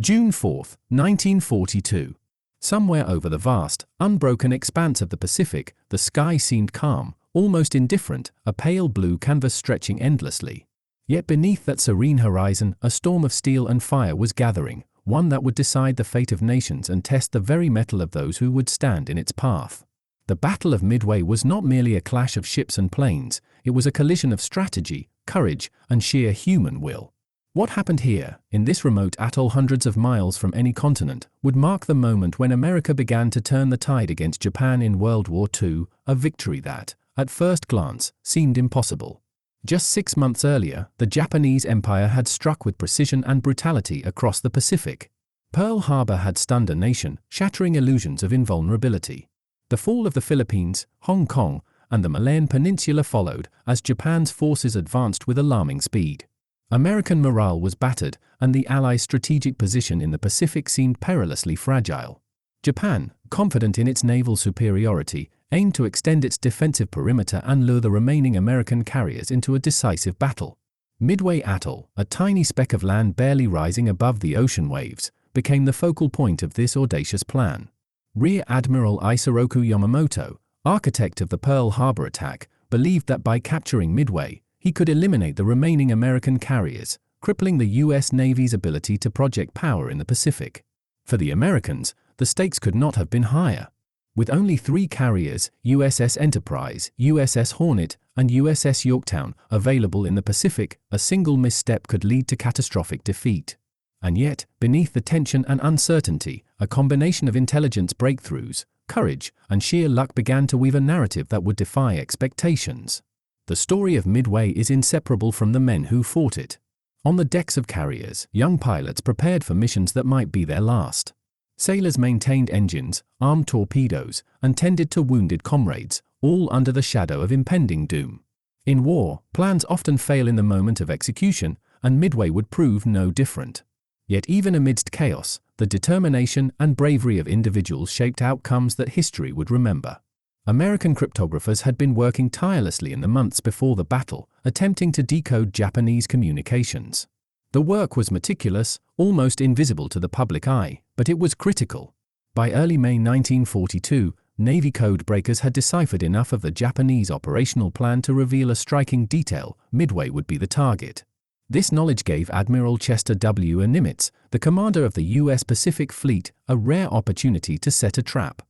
June 4, 1942. Somewhere over the vast, unbroken expanse of the Pacific, the sky seemed calm, almost indifferent, a pale blue canvas stretching endlessly. Yet beneath that serene horizon, a storm of steel and fire was gathering, one that would decide the fate of nations and test the very mettle of those who would stand in its path. The Battle of Midway was not merely a clash of ships and planes, it was a collision of strategy, courage, and sheer human will. What happened here, in this remote atoll hundreds of miles from any continent, would mark the moment when America began to turn the tide against Japan in World War II, a victory that, at first glance, seemed impossible. Just 6 months earlier, the Japanese Empire had struck with precision and brutality across the Pacific. Pearl Harbor had stunned a nation, shattering illusions of invulnerability. The fall of the Philippines, Hong Kong, and the Malayan Peninsula followed as Japan's forces advanced with alarming speed. American morale was battered, and the Allies' strategic position in the Pacific seemed perilously fragile. Japan, confident in its naval superiority, aimed to extend its defensive perimeter and lure the remaining American carriers into a decisive battle. Midway Atoll, a tiny speck of land barely rising above the ocean waves, became the focal point of this audacious plan. Rear Admiral Isoroku Yamamoto, architect of the Pearl Harbor attack, believed that by capturing Midway, he could eliminate the remaining American carriers, crippling the U.S. Navy's ability to project power in the Pacific. For the Americans, the stakes could not have been higher. With only 3 carriers, USS Enterprise, USS Hornet, and USS Yorktown, available in the Pacific, a single misstep could lead to catastrophic defeat. And yet, beneath the tension and uncertainty, a combination of intelligence breakthroughs, courage, and sheer luck began to weave a narrative that would defy expectations. The story of Midway is inseparable from the men who fought it. On the decks of carriers, young pilots prepared for missions that might be their last. Sailors maintained engines, armed torpedoes, and tended to wounded comrades, all under the shadow of impending doom. In war, plans often fail in the moment of execution, and Midway would prove no different. Yet even amidst chaos, the determination and bravery of individuals shaped outcomes that history would remember. American cryptographers had been working tirelessly in the months before the battle, attempting to decode Japanese communications. The work was meticulous, almost invisible to the public eye, but it was critical. By early May 1942, Navy codebreakers had deciphered enough of the Japanese operational plan to reveal a striking detail: Midway would be the target. This knowledge gave Admiral Chester W. Nimitz, the commander of the U.S. Pacific Fleet, a rare opportunity to set a trap.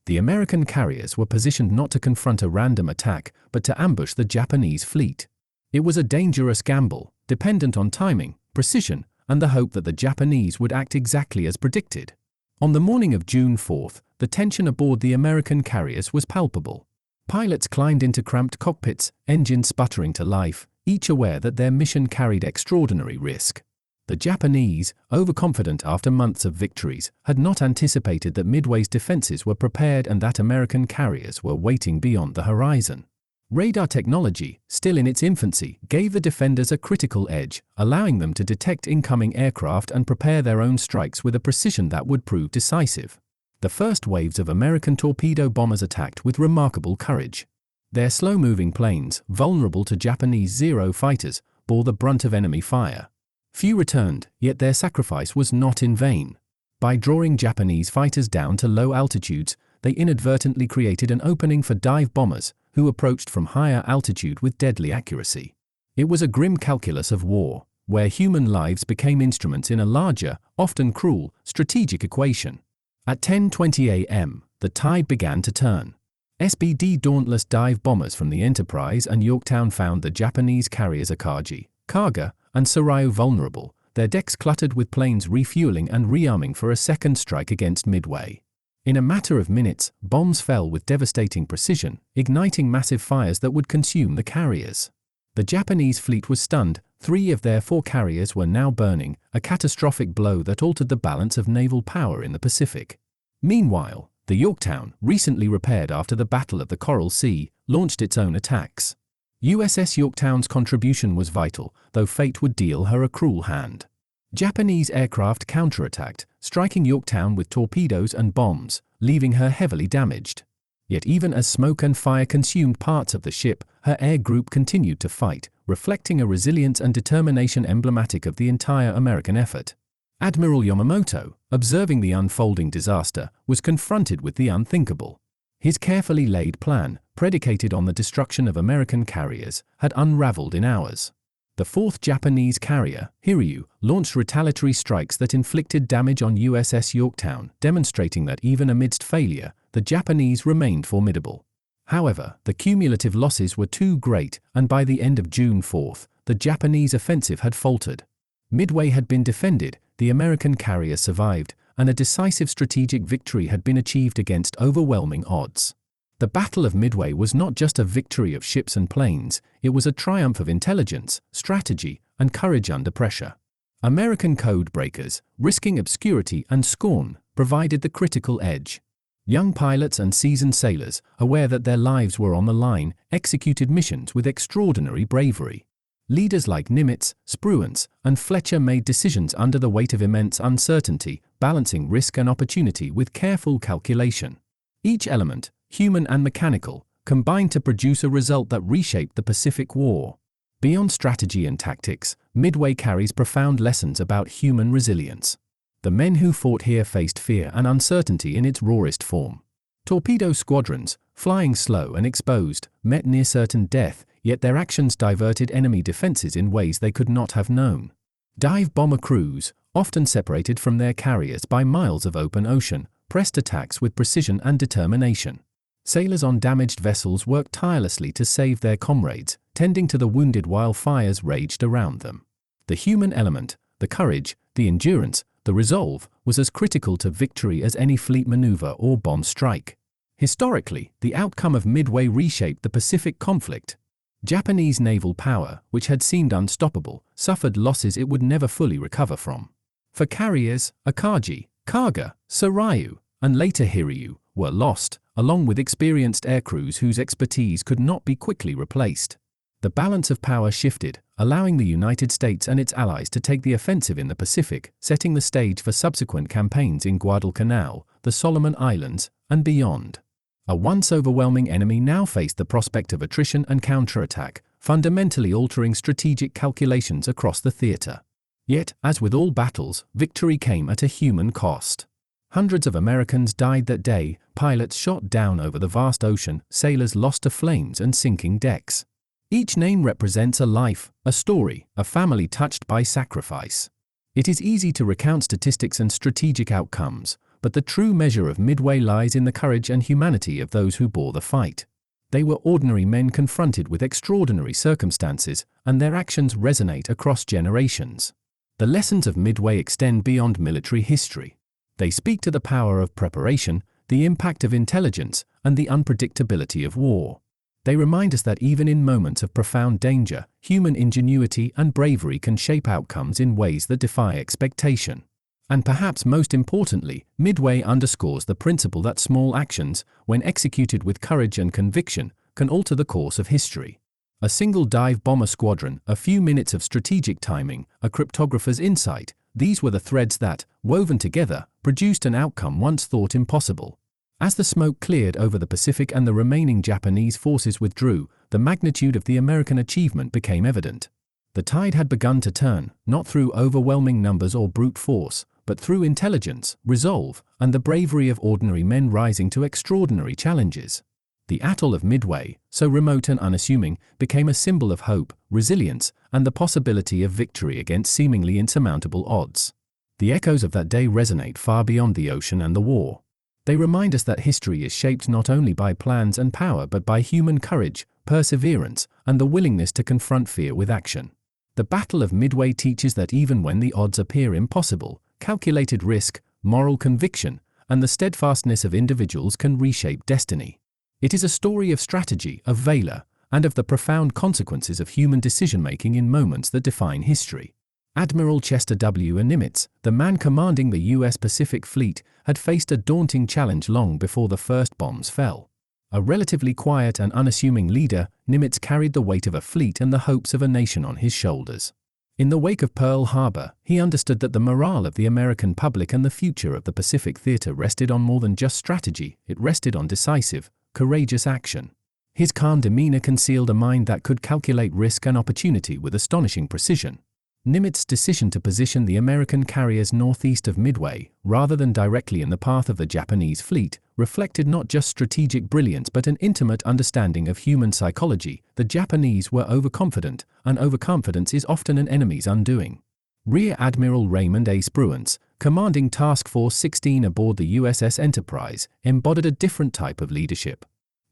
The American carriers were positioned not to confront a random attack, but to ambush the Japanese fleet. It was a dangerous gamble, dependent on timing, precision, and the hope that the Japanese would act exactly as predicted. On the morning of June 4, the tension aboard the American carriers was palpable. Pilots climbed into cramped cockpits, engines sputtering to life, each aware that their mission carried extraordinary risk. The Japanese, overconfident after months of victories, had not anticipated that Midway's defenses were prepared and that American carriers were waiting beyond the horizon. Radar technology, still in its infancy, gave the defenders a critical edge, allowing them to detect incoming aircraft and prepare their own strikes with a precision that would prove decisive. The first waves of American torpedo bombers attacked with remarkable courage. Their slow-moving planes, vulnerable to Japanese Zero fighters, bore the brunt of enemy fire. Few returned, yet their sacrifice was not in vain. By drawing Japanese fighters down to low altitudes, they inadvertently created an opening for dive bombers, who approached from higher altitude with deadly accuracy. It was a grim calculus of war, where human lives became instruments in a larger, often cruel, strategic equation. At 10:20 a.m., the tide began to turn. SBD Dauntless dive bombers from the Enterprise and Yorktown found the Japanese carriers Akagi, Kaga, and Soryu vulnerable, their decks cluttered with planes refueling and rearming for a second strike against Midway. In a matter of minutes, bombs fell with devastating precision, igniting massive fires that would consume the carriers. The Japanese fleet was stunned, 3 of their 4 carriers were now burning, a catastrophic blow that altered the balance of naval power in the Pacific. Meanwhile, the Yorktown, recently repaired after the Battle of the Coral Sea, launched its own attacks. USS Yorktown's contribution was vital, though fate would deal her a cruel hand. Japanese aircraft counterattacked, striking Yorktown with torpedoes and bombs, leaving her heavily damaged. Yet even as smoke and fire consumed parts of the ship, her air group continued to fight, reflecting a resilience and determination emblematic of the entire American effort. Admiral Yamamoto, observing the unfolding disaster, was confronted with the unthinkable. His carefully laid plan, predicated on the destruction of American carriers, had unraveled in hours. The fourth Japanese carrier, Hiryu, launched retaliatory strikes that inflicted damage on USS Yorktown, demonstrating that even amidst failure, the Japanese remained formidable. However, the cumulative losses were too great, and by the end of June 4, the Japanese offensive had faltered. Midway had been defended, the American carrier survived, and a decisive strategic victory had been achieved against overwhelming odds. The Battle of Midway was not just a victory of ships and planes, it was a triumph of intelligence, strategy, and courage under pressure. American codebreakers, risking obscurity and scorn, provided the critical edge. Young pilots and seasoned sailors, aware that their lives were on the line, executed missions with extraordinary bravery. Leaders like Nimitz, Spruance, and Fletcher made decisions under the weight of immense uncertainty, balancing risk and opportunity with careful calculation. Each element, human and mechanical, combined to produce a result that reshaped the Pacific War. Beyond strategy and tactics, Midway carries profound lessons about human resilience. The men who fought here faced fear and uncertainty in its rawest form. Torpedo squadrons, flying slow and exposed, met near certain death, yet their actions diverted enemy defenses in ways they could not have known. Dive bomber crews, often separated from their carriers by miles of open ocean, pressed attacks with precision and determination. Sailors on damaged vessels worked tirelessly to save their comrades, tending to the wounded while fires raged around them. The human element, the courage, the endurance, the resolve, was as critical to victory as any fleet maneuver or bomb strike. Historically, the outcome of Midway reshaped the Pacific conflict. Japanese naval power, which had seemed unstoppable, suffered losses it would never fully recover from. For carriers, Akagi, Kaga, Soryu, and later Hiryu, were lost, along with experienced aircrews whose expertise could not be quickly replaced. The balance of power shifted, allowing the United States and its allies to take the offensive in the Pacific, setting the stage for subsequent campaigns in Guadalcanal, the Solomon Islands, and beyond. A once overwhelming enemy now faced the prospect of attrition and counterattack, fundamentally altering strategic calculations across the theater. Yet, as with all battles, victory came at a human cost. Hundreds of Americans died that day, pilots shot down over the vast ocean, sailors lost to flames and sinking decks. Each name represents a life, a story, a family touched by sacrifice. It is easy to recount statistics and strategic outcomes, but the true measure of Midway lies in the courage and humanity of those who bore the fight. They were ordinary men confronted with extraordinary circumstances, and their actions resonate across generations. The lessons of Midway extend beyond military history. They speak to the power of preparation, the impact of intelligence, and the unpredictability of war. They remind us that even in moments of profound danger, human ingenuity and bravery can shape outcomes in ways that defy expectation. And perhaps most importantly, Midway underscores the principle that small actions, when executed with courage and conviction, can alter the course of history. A single dive bomber squadron, a few minutes of strategic timing, a cryptographer's insight, these were the threads that, woven together, produced an outcome once thought impossible. As the smoke cleared over the Pacific and the remaining Japanese forces withdrew, the magnitude of the American achievement became evident. The tide had begun to turn, not through overwhelming numbers or brute force, but through intelligence, resolve, and the bravery of ordinary men rising to extraordinary challenges. The atoll of Midway, so remote and unassuming, became a symbol of hope, resilience, and the possibility of victory against seemingly insurmountable odds. The echoes of that day resonate far beyond the ocean and the war. They remind us that history is shaped not only by plans and power but by human courage, perseverance, and the willingness to confront fear with action. The Battle of Midway teaches that even when the odds appear impossible, calculated risk, moral conviction, and the steadfastness of individuals can reshape destiny. It is a story of strategy, of valor, and of the profound consequences of human decision-making in moments that define history. Admiral Chester W. Nimitz, the man commanding the U.S. Pacific Fleet, had faced a daunting challenge long before the first bombs fell. A relatively quiet and unassuming leader, Nimitz carried the weight of a fleet and the hopes of a nation on his shoulders. In the wake of Pearl Harbor, he understood that the morale of the American public and the future of the Pacific theater rested on more than just strategy, it rested on decisive, courageous action. His calm demeanor concealed a mind that could calculate risk and opportunity with astonishing precision. Nimitz' decision to position the American carriers northeast of Midway, rather than directly in the path of the Japanese fleet, reflected not just strategic brilliance but an intimate understanding of human psychology. The Japanese were overconfident, and overconfidence is often an enemy's undoing. Rear Admiral Raymond A. Spruance, commanding Task Force 16 aboard the USS Enterprise, embodied a different type of leadership.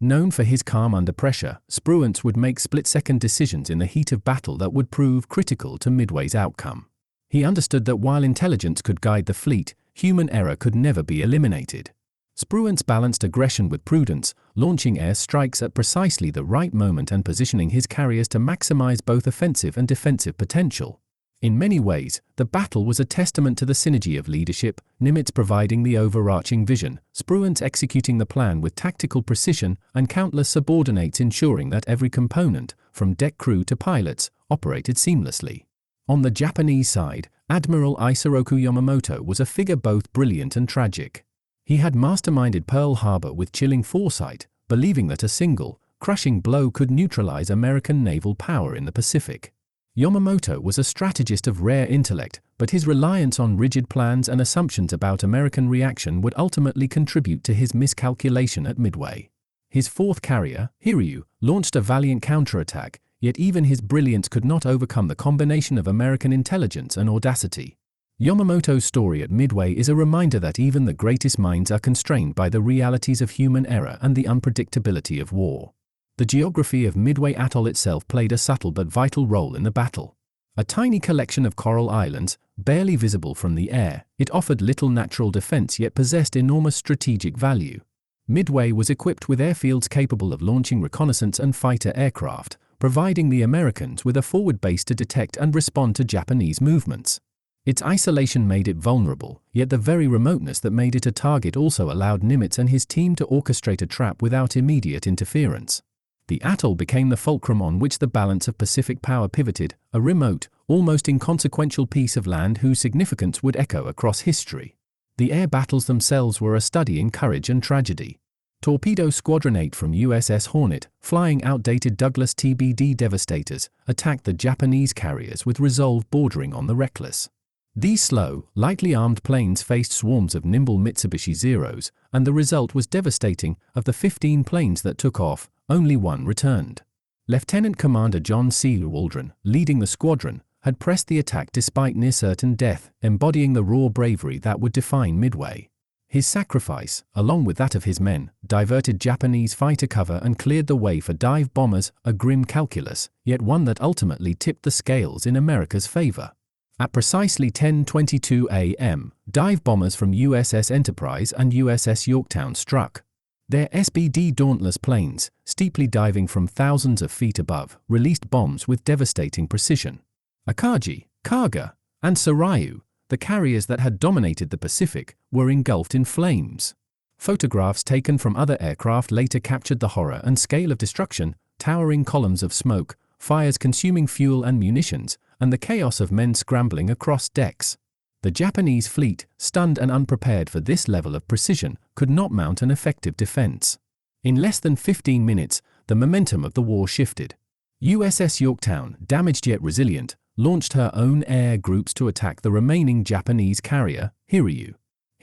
Known for his calm under pressure, Spruance would make split-second decisions in the heat of battle that would prove critical to Midway's outcome. He understood that while intelligence could guide the fleet, human error could never be eliminated. Spruance balanced aggression with prudence, launching air strikes at precisely the right moment and positioning his carriers to maximize both offensive and defensive potential. In many ways, the battle was a testament to the synergy of leadership, Nimitz providing the overarching vision, Spruance executing the plan with tactical precision, and countless subordinates ensuring that every component, from deck crew to pilots, operated seamlessly. On the Japanese side, Admiral Isoroku Yamamoto was a figure both brilliant and tragic. He had masterminded Pearl Harbor with chilling foresight, believing that a single, crushing blow could neutralize American naval power in the Pacific. Yamamoto was a strategist of rare intellect, but his reliance on rigid plans and assumptions about American reaction would ultimately contribute to his miscalculation at Midway. His fourth carrier, Hiryu, launched a valiant counterattack, yet even his brilliance could not overcome the combination of American intelligence and audacity. Yamamoto's story at Midway is a reminder that even the greatest minds are constrained by the realities of human error and the unpredictability of war. The geography of Midway Atoll itself played a subtle but vital role in the battle. A tiny collection of coral islands, barely visible from the air, it offered little natural defense yet possessed enormous strategic value. Midway was equipped with airfields capable of launching reconnaissance and fighter aircraft, providing the Americans with a forward base to detect and respond to Japanese movements. Its isolation made it vulnerable, yet the very remoteness that made it a target also allowed Nimitz and his team to orchestrate a trap without immediate interference. The atoll became the fulcrum on which the balance of Pacific power pivoted, a remote, almost inconsequential piece of land whose significance would echo across history. The air battles themselves were a study in courage and tragedy. Torpedo Squadron 8 from USS Hornet, flying outdated Douglas TBD Devastators, attacked the Japanese carriers with resolve bordering on the reckless. These slow, lightly armed planes faced swarms of nimble Mitsubishi Zeros, and the result was devastating. Of the 15 planes that took off, only one returned. Lieutenant Commander John C. Waldron, leading the squadron, had pressed the attack despite near-certain death, embodying the raw bravery that would define Midway. His sacrifice, along with that of his men, diverted Japanese fighter cover and cleared the way for dive bombers, a grim calculus, yet one that ultimately tipped the scales in America's favor. At precisely 10:22 a.m., dive bombers from USS Enterprise and USS Yorktown struck. Their SBD Dauntless planes, steeply diving from thousands of feet above, released bombs with devastating precision. Akagi, Kaga, and Sarayu, the carriers that had dominated the Pacific, were engulfed in flames. Photographs taken from other aircraft later captured the horror and scale of destruction, towering columns of smoke, fires consuming fuel and munitions, and the chaos of men scrambling across decks. The Japanese fleet, stunned and unprepared for this level of precision, could not mount an effective defense. In less than 15 minutes, the momentum of the war shifted. USS Yorktown, damaged yet resilient, launched her own air groups to attack the remaining Japanese carrier, Hiryu.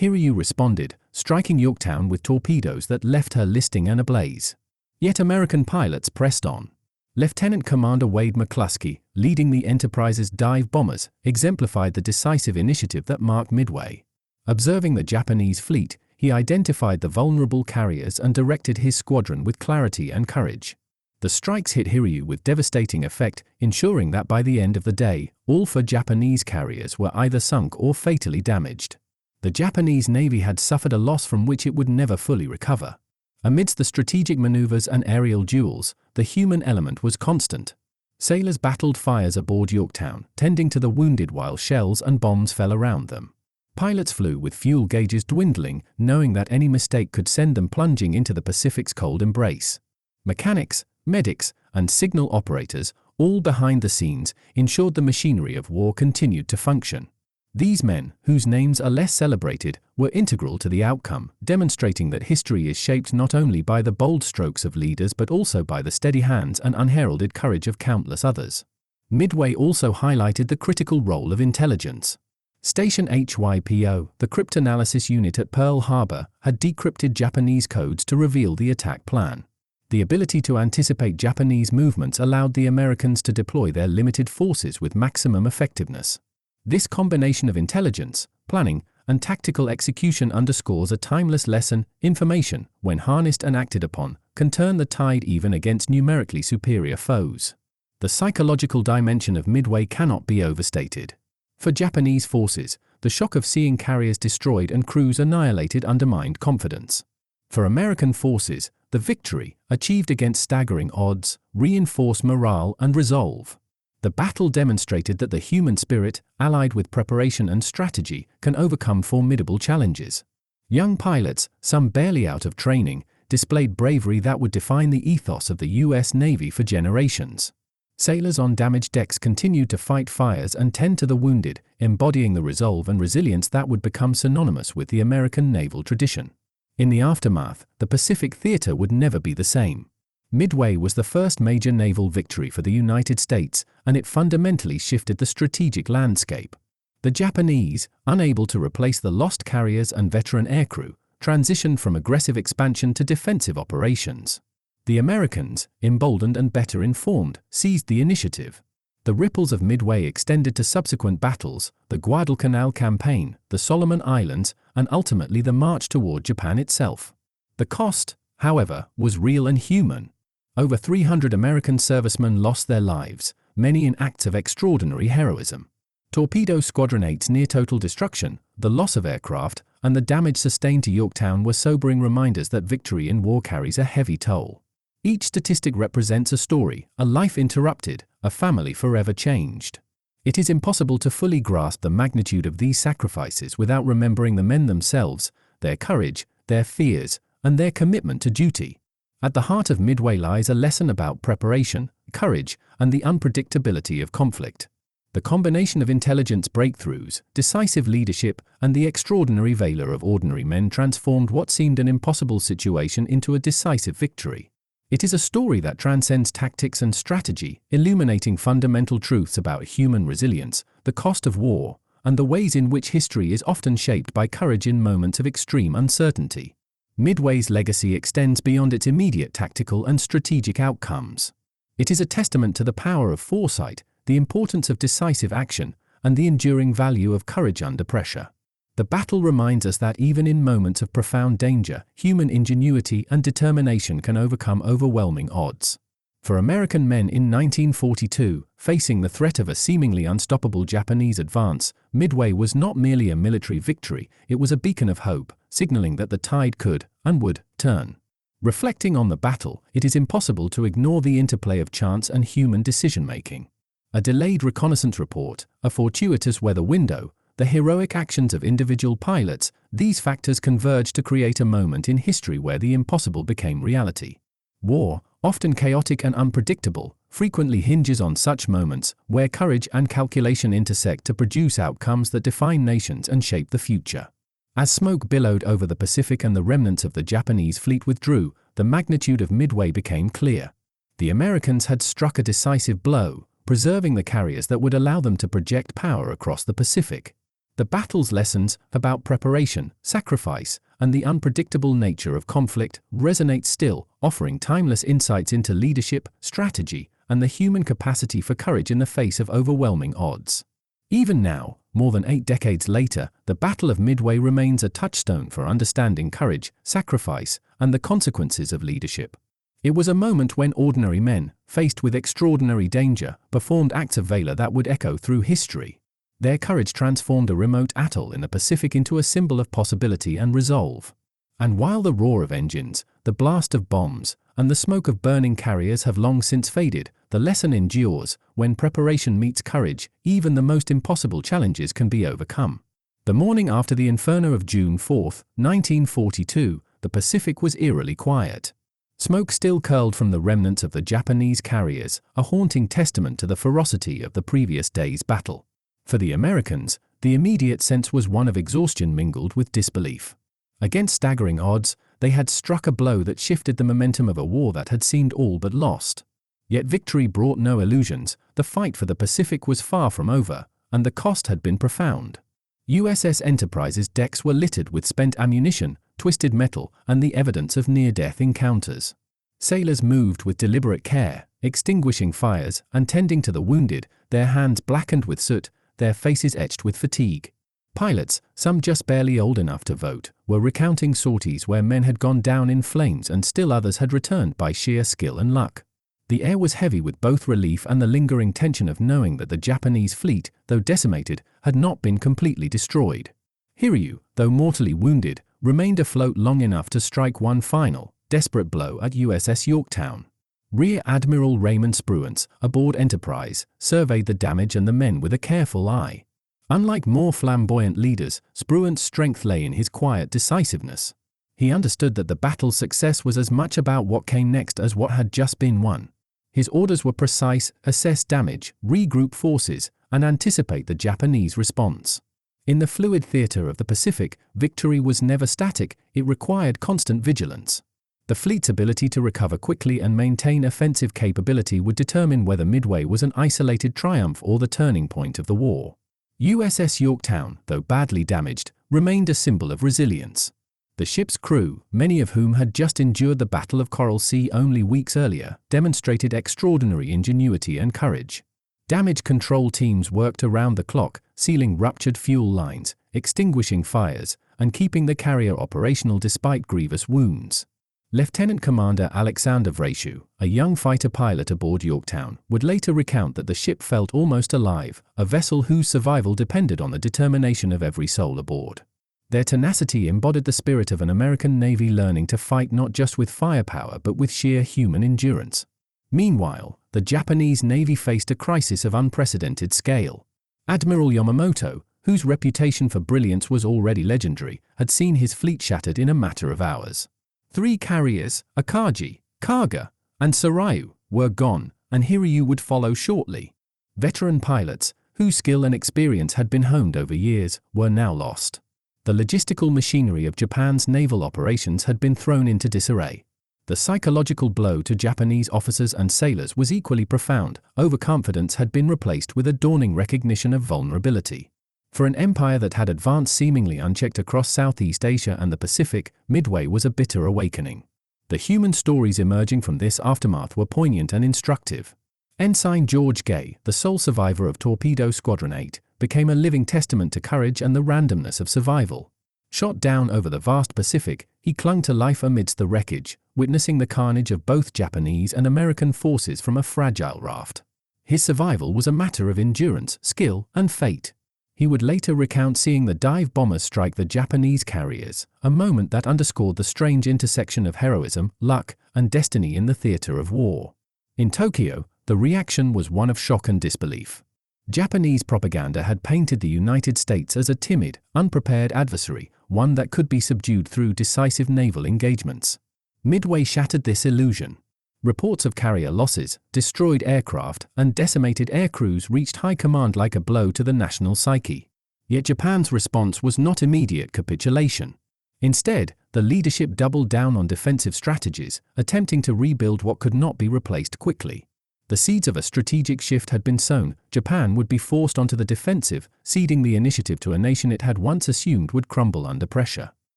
Hiryu responded, striking Yorktown with torpedoes that left her listing and ablaze. Yet American pilots pressed on. Lieutenant Commander Wade McCluskey, leading the Enterprise's dive bombers, exemplified the decisive initiative that marked Midway. Observing the Japanese fleet, he identified the vulnerable carriers and directed his squadron with clarity and courage. The strikes hit Hiryu with devastating effect, ensuring that by the end of the day, all 4 Japanese carriers were either sunk or fatally damaged. The Japanese Navy had suffered a loss from which it would never fully recover. Amidst the strategic maneuvers and aerial duels, the human element was constant. Sailors battled fires aboard Yorktown, tending to the wounded while shells and bombs fell around them. Pilots flew with fuel gauges dwindling, knowing that any mistake could send them plunging into the Pacific's cold embrace. Mechanics, medics, and signal operators, all behind the scenes, ensured the machinery of war continued to function. These men, whose names are less celebrated, were integral to the outcome, demonstrating that history is shaped not only by the bold strokes of leaders but also by the steady hands and unheralded courage of countless others. Midway also highlighted the critical role of intelligence. Station HYPO, the cryptanalysis unit at Pearl Harbor, had decrypted Japanese codes to reveal the attack plan. The ability to anticipate Japanese movements allowed the Americans to deploy their limited forces with maximum effectiveness. This combination of intelligence, planning, and tactical execution underscores a timeless lesson: information, when harnessed and acted upon, can turn the tide even against numerically superior foes. The psychological dimension of Midway cannot be overstated. For Japanese forces, the shock of seeing carriers destroyed and crews annihilated undermined confidence. For American forces, the victory, achieved against staggering odds, reinforced morale and resolve. The battle demonstrated that the human spirit, allied with preparation and strategy, can overcome formidable challenges. Young pilots, some barely out of training, displayed bravery that would define the ethos of the U.S. Navy for generations. Sailors on damaged decks continued to fight fires and tend to the wounded, embodying the resolve and resilience that would become synonymous with the American naval tradition. In the aftermath, the Pacific theater would never be the same. Midway was the first major naval victory for the United States, and it fundamentally shifted the strategic landscape. The Japanese, unable to replace the lost carriers and veteran aircrew, transitioned from aggressive expansion to defensive operations. The Americans, emboldened and better informed, seized the initiative. The ripples of Midway extended to subsequent battles, the Guadalcanal campaign, the Solomon Islands, and ultimately the march toward Japan itself. The cost, however, was real and human. Over 300 American servicemen lost their lives, many in acts of extraordinary heroism. Torpedo Squadron 8's near-total destruction, the loss of aircraft, and the damage sustained to Yorktown were sobering reminders that victory in war carries a heavy toll. Each statistic represents a story, a life interrupted, a family forever changed. It is impossible to fully grasp the magnitude of these sacrifices without remembering the men themselves, their courage, their fears, and their commitment to duty. At the heart of Midway lies a lesson about preparation, courage, and the unpredictability of conflict. The combination of intelligence breakthroughs, decisive leadership, and the extraordinary valor of ordinary men transformed what seemed an impossible situation into a decisive victory. It is a story that transcends tactics and strategy, illuminating fundamental truths about human resilience, the cost of war, and the ways in which history is often shaped by courage in moments of extreme uncertainty. Midway's legacy extends beyond its immediate tactical and strategic outcomes. It is a testament to the power of foresight, the importance of decisive action, and the enduring value of courage under pressure. The battle reminds us that even in moments of profound danger, human ingenuity and determination can overcome overwhelming odds. For American men in 1942, facing the threat of a seemingly unstoppable Japanese advance, Midway was not merely a military victory, it was a beacon of hope, signaling that the tide could, and would, turn. Reflecting on the battle, it is impossible to ignore the interplay of chance and human decision-making. A delayed reconnaissance report, a fortuitous weather window, the heroic actions of individual pilots, these factors converge to create a moment in history where the impossible became reality. War, often chaotic and unpredictable, frequently hinges on such moments where courage and calculation intersect to produce outcomes that define nations and shape the future. As smoke billowed over the Pacific and the remnants of the Japanese fleet withdrew, the magnitude of Midway became clear. The Americans had struck a decisive blow, preserving the carriers that would allow them to project power across the Pacific. The battle's lessons about preparation, sacrifice, and the unpredictable nature of conflict resonate still, offering timeless insights into leadership, strategy, and the human capacity for courage in the face of overwhelming odds. Even now, more than 8 decades later, the Battle of Midway remains a touchstone for understanding courage, sacrifice, and the consequences of leadership. It was a moment when ordinary men, faced with extraordinary danger, performed acts of valor that would echo through history. Their courage transformed a remote atoll in the Pacific into a symbol of possibility and resolve. And while the roar of engines, the blast of bombs, and the smoke of burning carriers have long since faded, the lesson endures: when preparation meets courage, even the most impossible challenges can be overcome. The morning after the inferno of June 4, 1942, the Pacific was eerily quiet. Smoke still curled from the remnants of the Japanese carriers, a haunting testament to the ferocity of the previous day's battle. For the Americans, the immediate sense was one of exhaustion mingled with disbelief. Against staggering odds, they had struck a blow that shifted the momentum of a war that had seemed all but lost. Yet victory brought no illusions. The fight for the Pacific was far from over, and the cost had been profound. USS Enterprise's decks were littered with spent ammunition, twisted metal, and the evidence of near-death encounters. Sailors moved with deliberate care, extinguishing fires and tending to the wounded, their hands blackened with soot, their faces etched with fatigue. Pilots, some just barely old enough to vote, were recounting sorties where men had gone down in flames and still others had returned by sheer skill and luck. The air was heavy with both relief and the lingering tension of knowing that the Japanese fleet, though decimated, had not been completely destroyed. Hiryu, though mortally wounded, remained afloat long enough to strike one final, desperate blow at USS Yorktown. Rear Admiral Raymond Spruance, aboard Enterprise, surveyed the damage and the men with a careful eye. Unlike more flamboyant leaders, Spruance's strength lay in his quiet decisiveness. He understood that the battle's success was as much about what came next as what had just been won. His orders were precise: assess damage, regroup forces, and anticipate the Japanese response. In the fluid theater of the Pacific, victory was never static, it required constant vigilance. The fleet's ability to recover quickly and maintain offensive capability would determine whether Midway was an isolated triumph or the turning point of the war. USS Yorktown, though badly damaged, remained a symbol of resilience. The ship's crew, many of whom had just endured the Battle of Coral Sea only weeks earlier, demonstrated extraordinary ingenuity and courage. Damage control teams worked around the clock, sealing ruptured fuel lines, extinguishing fires, and keeping the carrier operational despite grievous wounds. Lieutenant Commander Alexander Vrashu, a young fighter pilot aboard Yorktown, would later recount that the ship felt almost alive, a vessel whose survival depended on the determination of every soul aboard. Their tenacity embodied the spirit of an American Navy learning to fight not just with firepower but with sheer human endurance. Meanwhile, the Japanese Navy faced a crisis of unprecedented scale. Admiral Yamamoto, whose reputation for brilliance was already legendary, had seen his fleet shattered in a matter of hours. 3 carriers, Akagi, Kaga, and Sarayu, were gone, and Hiryu would follow shortly. Veteran pilots, whose skill and experience had been honed over years, were now lost. The logistical machinery of Japan's naval operations had been thrown into disarray. The psychological blow to Japanese officers and sailors was equally profound. Overconfidence had been replaced with a dawning recognition of vulnerability. For an empire that had advanced seemingly unchecked across Southeast Asia and the Pacific, Midway was a bitter awakening. The human stories emerging from this aftermath were poignant and instructive. Ensign George Gay, the sole survivor of Torpedo Squadron 8, became a living testament to courage and the randomness of survival. Shot down over the vast Pacific, he clung to life amidst the wreckage, witnessing the carnage of both Japanese and American forces from a fragile raft. His survival was a matter of endurance, skill, and fate. He would later recount seeing the dive bombers strike the Japanese carriers, a moment that underscored the strange intersection of heroism, luck, and destiny in the theater of war. In Tokyo, the reaction was one of shock and disbelief. Japanese propaganda had painted the United States as a timid, unprepared adversary, one that could be subdued through decisive naval engagements. Midway shattered this illusion. Reports of carrier losses, destroyed aircraft, and decimated aircrews reached high command like a blow to the national psyche. Yet Japan's response was not immediate capitulation. Instead, the leadership doubled down on defensive strategies, attempting to rebuild what could not be replaced quickly. The seeds of a strategic shift had been sown. Japan would be forced onto the defensive, ceding the initiative to a nation it had once assumed would crumble under pressure.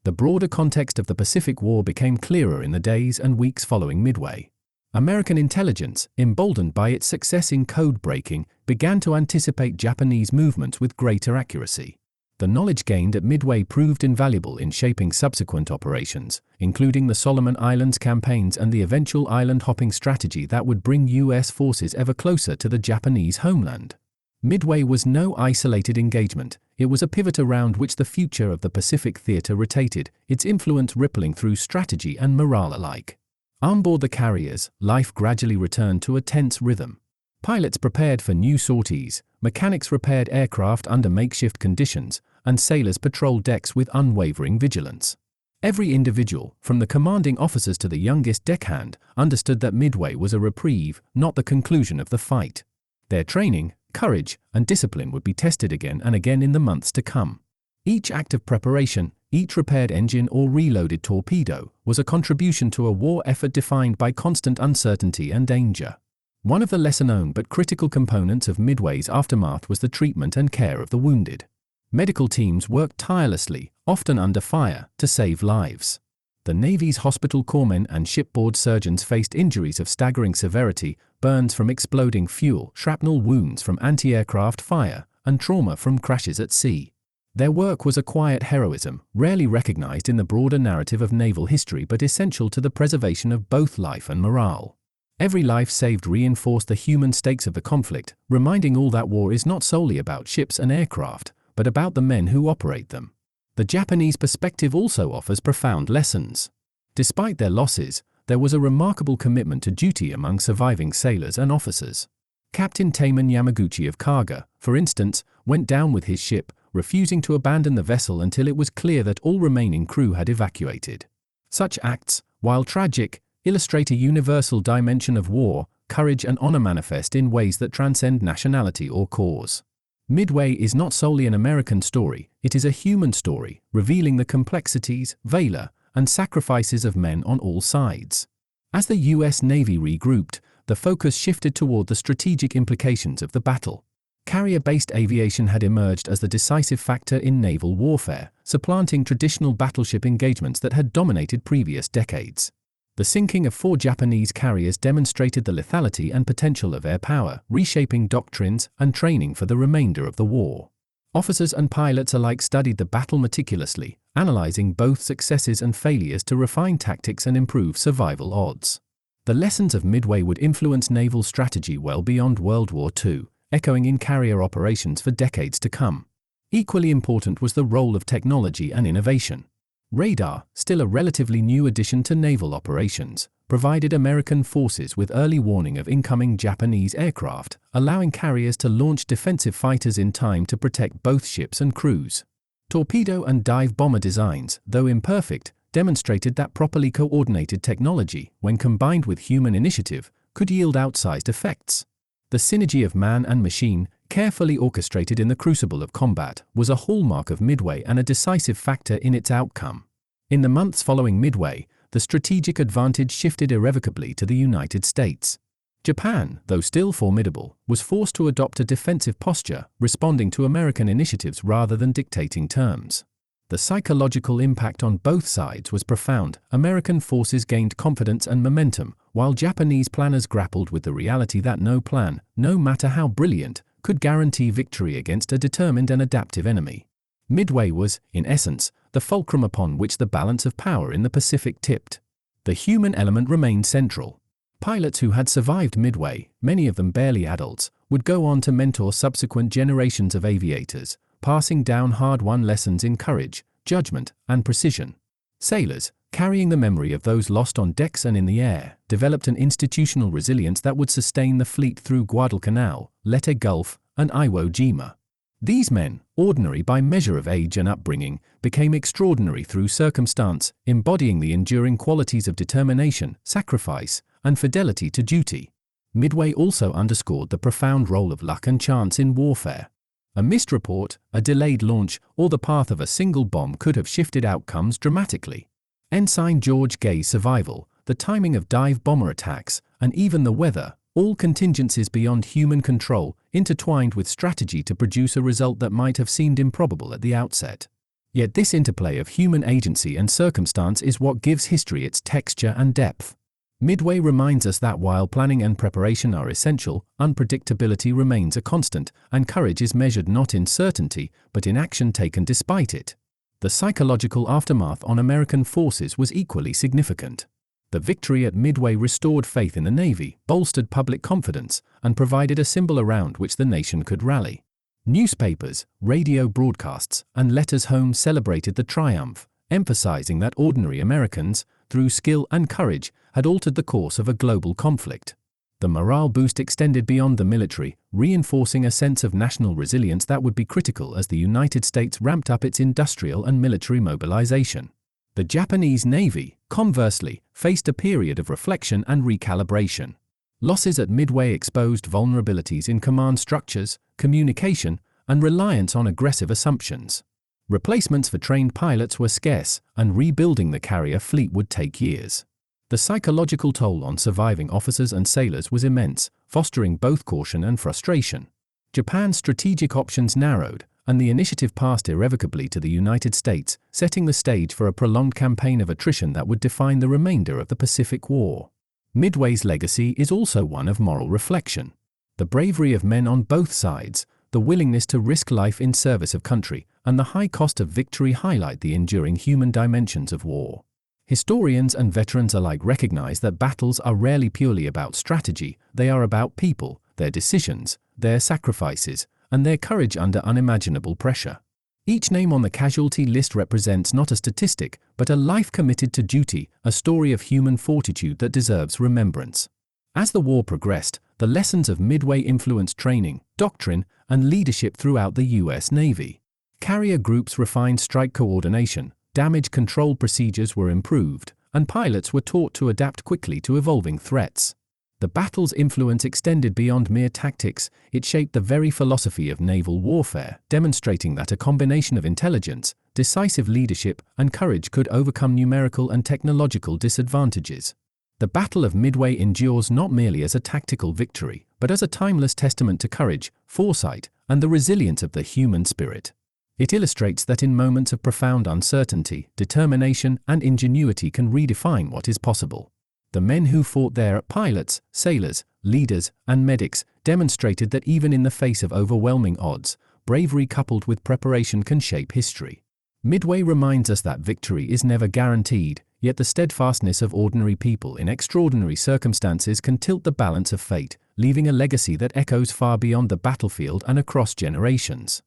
The broader context of the Pacific War became clearer in the days and weeks following Midway. American intelligence, emboldened by its success in code breaking, began to anticipate Japanese movements with greater accuracy. The knowledge gained at Midway proved invaluable in shaping subsequent operations, including the Solomon Islands campaigns and the eventual island-hopping strategy that would bring U.S. forces ever closer to the Japanese homeland. Midway was no isolated engagement, it was a pivot around which the future of the Pacific theater rotated, its influence rippling through strategy and morale alike. On board the carriers, life gradually returned to a tense rhythm. Pilots prepared for new sorties, mechanics repaired aircraft under makeshift conditions, and sailors patrolled decks with unwavering vigilance. Every individual, from the commanding officers to the youngest deckhand, understood that Midway was a reprieve, not the conclusion of the fight. Their training, courage, and discipline would be tested again and again in the months to come. Each act of preparation, each repaired engine or reloaded torpedo, was a contribution to a war effort defined by constant uncertainty and danger. One of the lesser-known but critical components of Midway's aftermath was the treatment and care of the wounded. Medical teams worked tirelessly, often under fire, to save lives. The Navy's hospital corpsmen and shipboard surgeons faced injuries of staggering severity, burns from exploding fuel, shrapnel wounds from anti-aircraft fire, and trauma from crashes at sea. Their work was a quiet heroism, rarely recognized in the broader narrative of naval history but essential to the preservation of both life and morale. Every life saved reinforced the human stakes of the conflict, reminding all that war is not solely about ships and aircraft, but about the men who operate them. The Japanese perspective also offers profound lessons. Despite their losses, there was a remarkable commitment to duty among surviving sailors and officers. Captain Taman Yamaguchi of Kaga, for instance, went down with his ship, refusing to abandon the vessel until it was clear that all remaining crew had evacuated. Such acts, while tragic, illustrate a universal dimension of war, courage and honor manifest in ways that transcend nationality or cause. Midway is not solely an American story, it is a human story, revealing the complexities, valor, and sacrifices of men on all sides. As the U.S. Navy regrouped, the focus shifted toward the strategic implications of the battle. Carrier-based aviation had emerged as the decisive factor in naval warfare, supplanting traditional battleship engagements that had dominated previous decades. The sinking of 4 Japanese carriers demonstrated the lethality and potential of air power, reshaping doctrines and training for the remainder of the war. Officers and pilots alike studied the battle meticulously, analyzing both successes and failures to refine tactics and improve survival odds. The lessons of Midway would influence naval strategy well beyond World War II, echoing in carrier operations for decades to come. Equally important was the role of technology and innovation. Radar, still a relatively new addition to naval operations, provided American forces with early warning of incoming Japanese aircraft, allowing carriers to launch defensive fighters in time to protect both ships and crews. Torpedo and dive bomber designs, though imperfect, demonstrated that properly coordinated technology, when combined with human initiative, could yield outsized effects. The synergy of man and machine, carefully orchestrated in the crucible of combat, was a hallmark of Midway and a decisive factor in its outcome. In the months following Midway, the strategic advantage shifted irrevocably to the United States. Japan, though still formidable, was forced to adopt a defensive posture, responding to American initiatives rather than dictating terms. The psychological impact on both sides was profound. American forces gained confidence and momentum, while Japanese planners grappled with the reality that no plan, no matter how brilliant, could guarantee victory against a determined and adaptive enemy. Midway was, in essence, the fulcrum upon which the balance of power in the Pacific tipped. The human element remained central. Pilots who had survived Midway, many of them barely adults, would go on to mentor subsequent generations of aviators, passing down hard-won lessons in courage, judgment, and precision. Sailors, carrying the memory of those lost on decks and in the air, developed an institutional resilience that would sustain the fleet through Guadalcanal, Leyte Gulf, and Iwo Jima. These men, ordinary by measure of age and upbringing, became extraordinary through circumstance, embodying the enduring qualities of determination, sacrifice, and fidelity to duty. Midway also underscored the profound role of luck and chance in warfare. A missed report, a delayed launch, or the path of a single bomb could have shifted outcomes dramatically. Ensign George Gay's survival, the timing of dive bomber attacks, and even the weather, all contingencies beyond human control, intertwined with strategy to produce a result that might have seemed improbable at the outset. Yet this interplay of human agency and circumstance is what gives history its texture and depth. Midway reminds us that while planning and preparation are essential, unpredictability remains a constant, and courage is measured not in certainty, but in action taken despite it. The psychological aftermath on American forces was equally significant. The victory at Midway restored faith in the Navy, bolstered public confidence, and provided a symbol around which the nation could rally. Newspapers, radio broadcasts, and letters home celebrated the triumph, emphasizing that ordinary Americans, through skill and courage, had altered the course of a global conflict. The morale boost extended beyond the military, reinforcing a sense of national resilience that would be critical as the United States ramped up its industrial and military mobilization. The Japanese Navy, conversely, faced a period of reflection and recalibration. Losses at Midway exposed vulnerabilities in command structures, communication, and reliance on aggressive assumptions. Replacements for trained pilots were scarce, and rebuilding the carrier fleet would take years. The The psychological toll on surviving officers and sailors was immense, fostering both caution and frustration. Japan's strategic options narrowed, and the initiative passed irrevocably to the United States, setting the stage for a prolonged campaign of attrition that would define the remainder of the Pacific War. Midway's legacy is also one of moral reflection. The bravery of men on both sides, the willingness to risk life in service of country, and the high cost of victory highlight the enduring human dimensions of war. Historians and veterans alike recognize that battles are rarely purely about strategy, they are about people, their decisions, their sacrifices, and their courage under unimaginable pressure. Each name on the casualty list represents not a statistic, but a life committed to duty, a story of human fortitude that deserves remembrance. As the war progressed, the lessons of Midway influenced training, doctrine, and leadership throughout the U.S. Navy. Carrier groups refined strike coordination, damage control procedures were improved, and pilots were taught to adapt quickly to evolving threats. The battle's influence extended beyond mere tactics, it shaped the very philosophy of naval warfare, demonstrating that a combination of intelligence, decisive leadership, and courage could overcome numerical and technological disadvantages. The Battle of Midway endures not merely as a tactical victory, but as a timeless testament to courage, foresight, and the resilience of the human spirit. It illustrates that in moments of profound uncertainty, determination and ingenuity can redefine what is possible. The men who fought there, pilots, sailors, leaders, and medics, demonstrated that even in the face of overwhelming odds, bravery coupled with preparation can shape history. Midway reminds us that victory is never guaranteed, yet the steadfastness of ordinary people in extraordinary circumstances can tilt the balance of fate, leaving a legacy that echoes far beyond the battlefield and across generations.